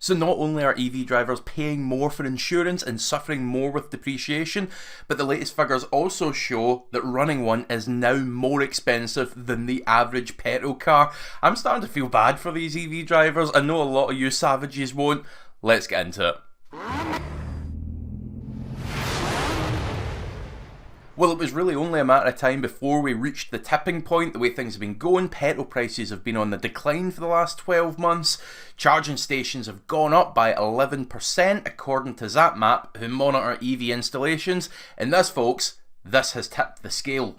So not only are EV drivers paying more for insurance and suffering more with depreciation, but the latest figures also show that running one is now more expensive than the average petrol car. I'm starting to feel bad for these EV drivers. I know a lot of you savages won't. Let's get into it. Well, it was really only a matter of time before we reached the tipping point. The way things have been going, petrol prices have been on the decline for the last 12 months. Charging stations have gone up by 11% according to ZapMap, who monitor EV installations. And this, folks, this has tipped the scale.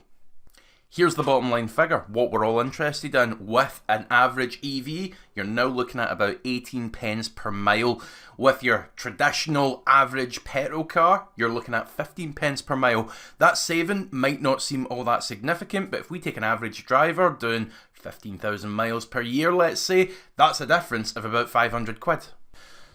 Here's the bottom line figure, what we're all interested in. With an average EV, you're now looking at about 18 pence per mile. With your traditional average petrol car, you're looking at 15 pence per mile. That saving might not seem all that significant, but if we take an average driver doing 15,000 miles per year, let's say, that's a difference of about 500 quid.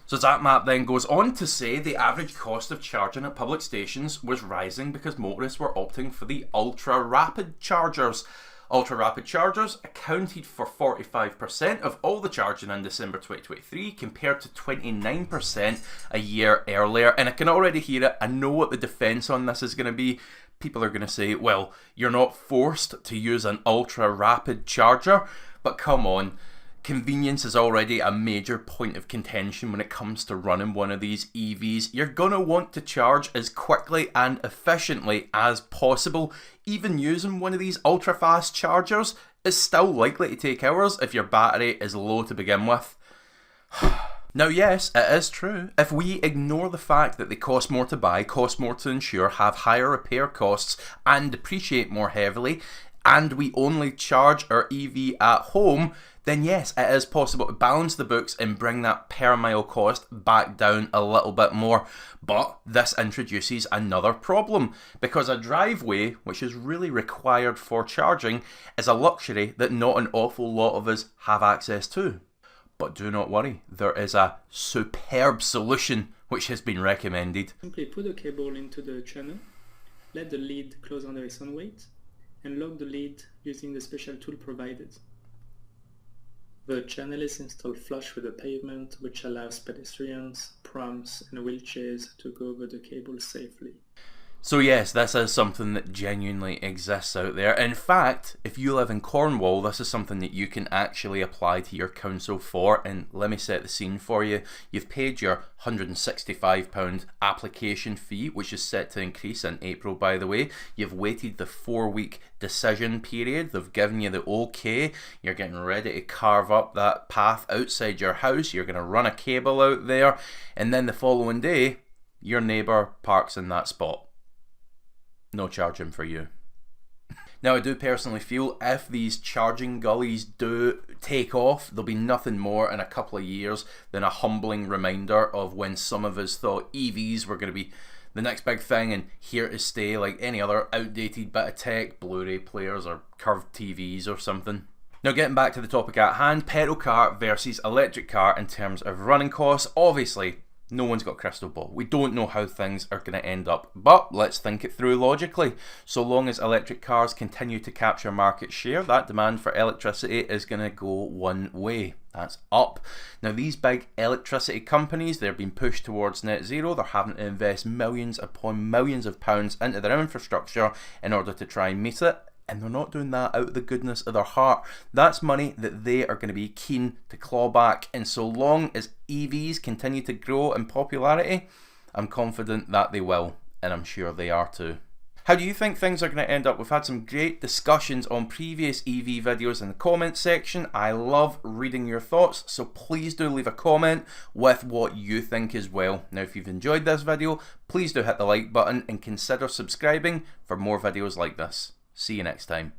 So ZapMap then goes on to say the average cost of charging at public stations was rising because motorists were opting for the ultra-rapid chargers. Ultra-rapid chargers accounted for 45% of all the charging in December 2023 compared to 29% a year earlier. And I can already hear it. I know what the defence on this is going to be. People are going to say, well, you're not forced to use an ultra-rapid charger, but come on. Convenience is already a major point of contention when it comes to running one of these EVs. You're going to want to charge as quickly and efficiently as possible. Even using one of these ultra fast chargers is still likely to take hours if your battery is low to begin with. Now yes, it is true. If we ignore the fact that they cost more to buy, cost more to insure, have higher repair costs and depreciate more heavily, and we only charge our EV at home, then yes, it is possible to balance the books and bring that per mile cost back down a little bit more. But this introduces another problem, because a driveway, which is really required for charging, is a luxury that not an awful lot of us have access to. But do not worry, there is a superb solution which has been recommended. Simply put a cable into the channel, let the lead close under its own weight, and lock the lead using the special tool provided. The channel is installed flush with the pavement, which allows pedestrians, prams and wheelchairs to go over the cable safely. So yes, this is something that genuinely exists out there. In fact, if you live in Cornwall, this is something that you can actually apply to your council for. And let me set the scene for you. You've paid your £165 application fee, which is set to increase in April, by the way. You've waited the 4-week decision period. They've given you the okay. You're getting ready to carve up that path outside your house. You're going to run a cable out there. And then the following day, your neighbour parks in that spot. No charging for you. Now I do personally feel if these charging gullies do take off, there'll be nothing more in a couple of years than a humbling reminder of when some of us thought EVs were going to be the next big thing and here to stay, like any other outdated bit of tech, Blu-ray players or curved TVs or something. Now getting back to the topic at hand, petrol car versus electric car in terms of running costs. Obviously, no one's got a crystal ball. We don't know how things are going to end up, but let's think it through logically. So long as electric cars continue to capture market share, that demand for electricity is going to go one way. That's up. Now these big electricity companies, they're being pushed towards net zero. They're having to invest millions upon millions of pounds into their infrastructure in order to try and meet it. And they're not doing that out of the goodness of their heart. That's money that they are going to be keen to claw back. And so long as EVs continue to grow in popularity, I'm confident that they will. And I'm sure they are too. How do you think things are going to end up? We've had some great discussions on previous EV videos in the comments section. I love reading your thoughts, so please do leave a comment with what you think as well. Now if you've enjoyed this video, please do hit the like button and consider subscribing for more videos like this. See you next time.